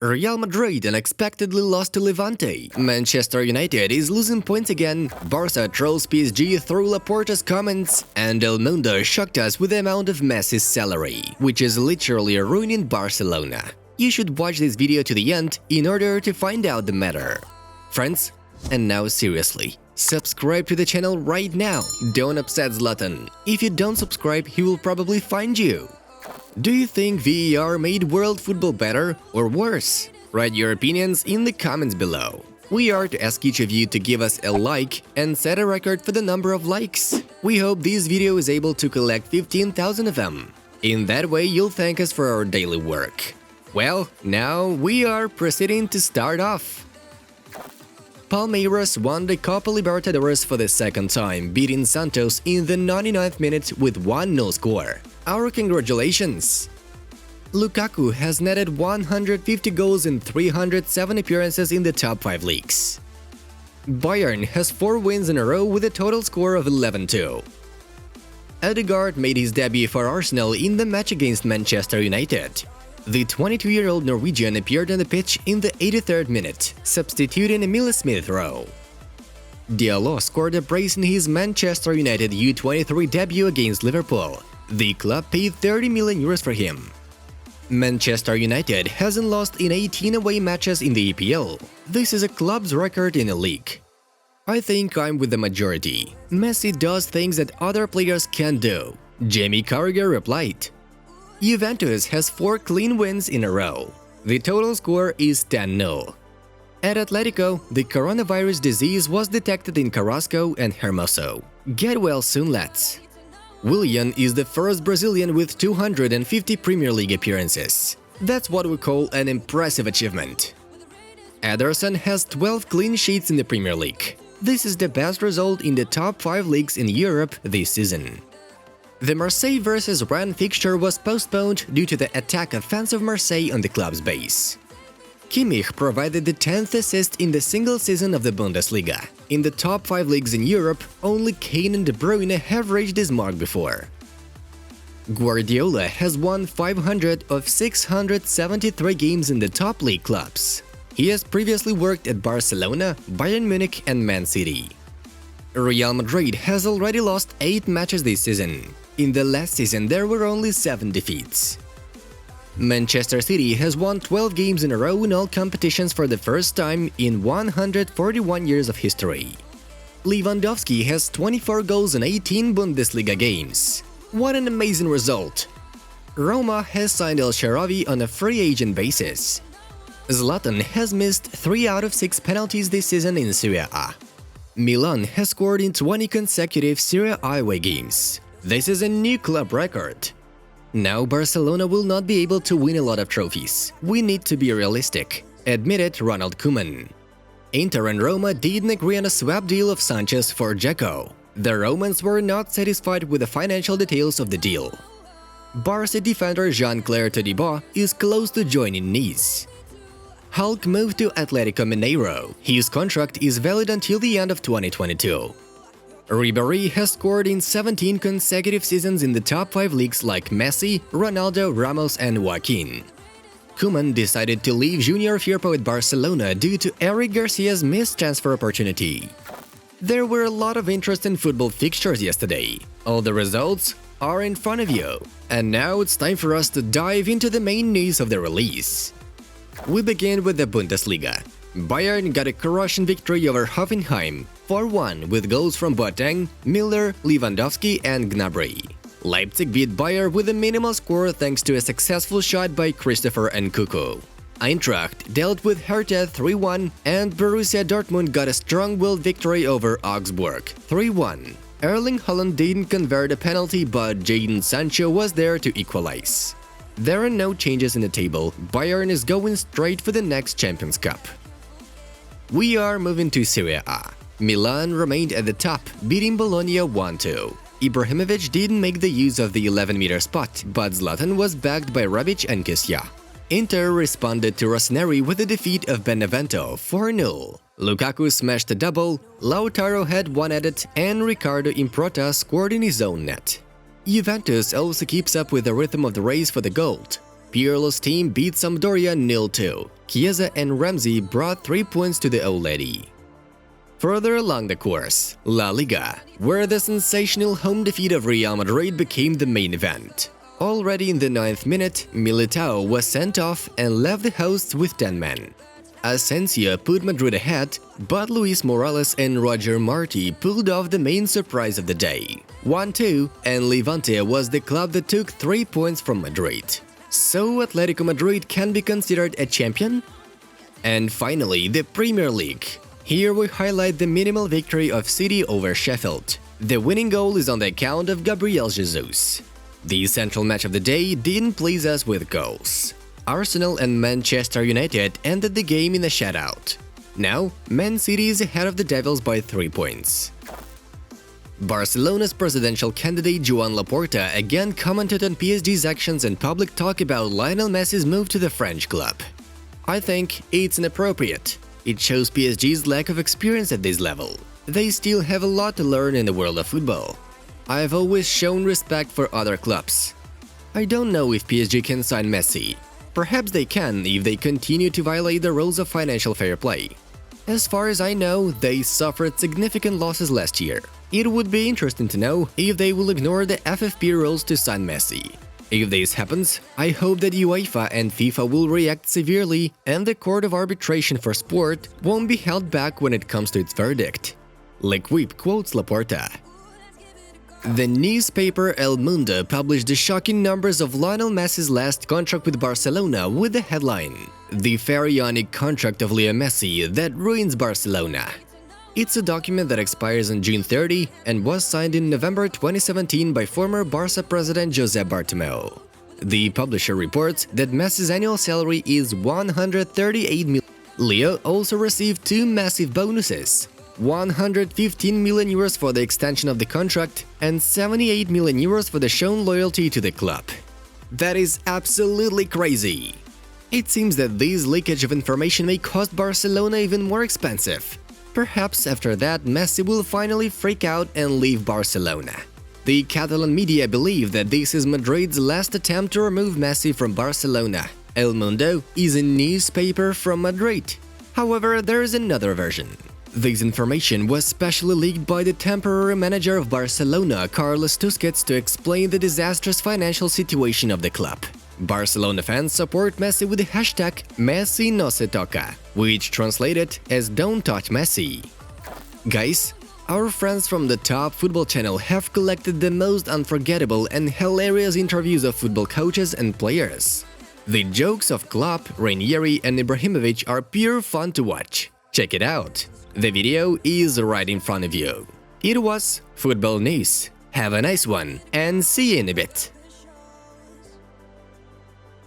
Real Madrid unexpectedly lost to Levante. Manchester United is losing points again. Barca trolls PSG through Laporta's comments. And El Mundo shocked us with the amount of Messi's salary, which is literally ruining Barcelona. You should watch this video to the end in order to find out the matter. Friends, and now seriously, subscribe to the channel right now. Don't upset Zlatan. If you don't subscribe, he will probably find you. Do you think VAR made world football better or worse? Write your opinions in the comments below. We are to ask each of you to give us a like and set a record for the number of likes. We hope this video is able to collect 15,000 of them. In that way, you'll thank us for our daily work. Well, now we are proceeding to start off. Palmeiras won the Copa Libertadores for the second time, beating Santos in the 99th minute with 1-0 score. Our congratulations! Lukaku has netted 150 goals in 307 appearances in the top 5 leagues. Bayern has 4 wins in a row with a total score of 11-2. Ødegaard made his debut for Arsenal in the match against Manchester United. The 22-year-old Norwegian appeared on the pitch in the 83rd minute, substituting Emile Smith-Rowe. Diallo scored a brace in his Manchester United U23 debut against Liverpool. The club paid 30 million euros for him. Manchester United hasn't lost in 18 away matches in the EPL. This is a club's record in the league. I think I'm with the majority. Messi does things that other players can't do, Jamie Carragher replied. Juventus has 4 clean wins in a row. The total score is 10-0. At Atletico, the coronavirus disease was detected in Carrasco and Hermoso. Get well soon, lads. Willian is the first Brazilian with 250 Premier League appearances. That's what we call an impressive achievement. EDERSON has 12 clean sheets in the Premier League. This is the best result in the top 5 leagues in Europe this season. The Marseille vs Rennes fixture was postponed due to the attack of fans of Marseille on the club's base. KIMMICH provided the 10th assist in the single season of the Bundesliga. In the top 5 leagues in Europe, only Kane and De Bruyne have reached this mark before. Guardiola has won 500 of 673 games in the top league clubs. He has previously worked at Barcelona, Bayern Munich and Man City. Real Madrid has already lost 8 matches this season. In the last season, there were only 7 defeats. Manchester City has won 12 games in a row in all competitions for the first time in 141 years of history. Lewandowski has 24 goals in 18 Bundesliga games. What an amazing result! Roma has signed El Shaarawy on a free agent basis. Zlatan has missed 3 out of 6 penalties this season in Serie A. Milan has scored in 20 consecutive Serie A away games. This is a new club record. Now Barcelona will not be able to win a lot of trophies. We need to be realistic, admitted Ronald Koeman. Inter and Roma didn't agree on a swap deal of Sanchez for Dzeko. The Romans were not satisfied with the financial details of the deal. Barca defender Jean-Claire Todibo is close to joining Nice. Hulk moved to Atlético Mineiro. His contract is valid until the end of 2022. Ribéry has scored in 17 consecutive seasons in the top 5 leagues like Messi, Ronaldo, Ramos and Joaquin. Koeman decided to leave Junior Firpo at Barcelona due to Eric Garcia's missed transfer opportunity. There were a lot of interest in football fixtures yesterday. All the results are in front of you. And now it's time for us to dive into the main news of the release. We begin with the Bundesliga. Bayern got a crushing victory over Hoffenheim 4-1 with goals from Boateng, Müller, Lewandowski and Gnabry. Leipzig beat Bayern with a minimal score thanks to a successful shot by Christopher Nkunku. Eintracht dealt with Hertha 3-1 and Borussia Dortmund got a strong-willed victory over Augsburg 3-1. Erling Haaland didn't convert a penalty, but Jadon Sancho was there to equalize. There are no changes in the table. Bayern is going straight for the next Champions Cup. We are moving to Serie A. Milan remained at the top, beating Bologna 1-2. Ibrahimovic didn't make the use of the 11-meter spot, but Zlatan was backed by Rebic and Kessia. Inter responded to Rossoneri with the defeat of Benevento 4-0. Lukaku smashed a double, Lautaro had one at it, and Ricardo Improta scored in his own net. Juventus also keeps up with the rhythm of the race for the gold. Pirlo's team beat Sampdoria 0-2. Chiesa and Ramsey brought 3 points to the old lady. Further along the course, La Liga, where the sensational home defeat of Real Madrid became the main event. Already in the 9th minute, Militao was sent off and left the hosts with 10 men. Asensio put Madrid ahead, but Luis Morales and Roger Marti pulled off the main surprise of the day. 1-2, and Levante was the club that took 3 points from Madrid. So Atletico Madrid can be considered a champion? And finally, the Premier League. Here we highlight the minimal victory of City over Sheffield. The winning goal is on the account of Gabriel Jesus. The central match of the day didn't please us with goals. Arsenal and Manchester United ended the game in a shutout. Now, Man City is ahead of the Devils by 3 points. Barcelona's presidential candidate Joan Laporta again commented on PSG's actions and public talk about Lionel Messi's move to the French club. I think it's inappropriate. It shows PSG's lack of experience at this level. They still have a lot to learn in the world of football. I've always shown respect for other clubs. I don't know if PSG can sign Messi. Perhaps they can if they continue to violate the rules of financial fair play. As far as I know, they suffered significant losses last year. It would be interesting to know if they will ignore the FFP rules to sign Messi. If this happens, I hope that UEFA and FIFA will react severely and the Court of Arbitration for Sport won't be held back when it comes to its verdict. L'Equipe quotes Laporta. The newspaper El Mundo published the shocking numbers of Lionel Messi's last contract with Barcelona with the headline, "The pharaonic contract of Leo Messi that ruins Barcelona." It's a document that expires on June 30 and was signed in November 2017 by former Barca president Josep Bartomeu. The publisher reports that Messi's annual salary is 138 million. Leo also received 2 massive bonuses. 115 million euros for the extension of the contract and 78 million euros for the shown loyalty to the club. That is absolutely crazy. It seems that this leakage of information may cost Barcelona even more expensive. Perhaps after that, Messi will finally freak out and leave Barcelona. The Catalan media believe that this is Madrid's last attempt to remove Messi from Barcelona. El Mundo is a newspaper from Madrid. However, there is another version. This information was specially leaked by the temporary manager of Barcelona, Carlos Tusquets, to explain the disastrous financial situation of the club. Barcelona fans support Messi with the hashtag Messi no se toca, which translated as "Don't touch Messi." Guys, our friends from the Top Football channel have collected the most unforgettable and hilarious interviews of football coaches and players. The jokes of Klopp, Ranieri and Ibrahimovic are pure fun to watch. Check it out. The video is right in front of you. It was Football News. Have a nice one and see you in a bit.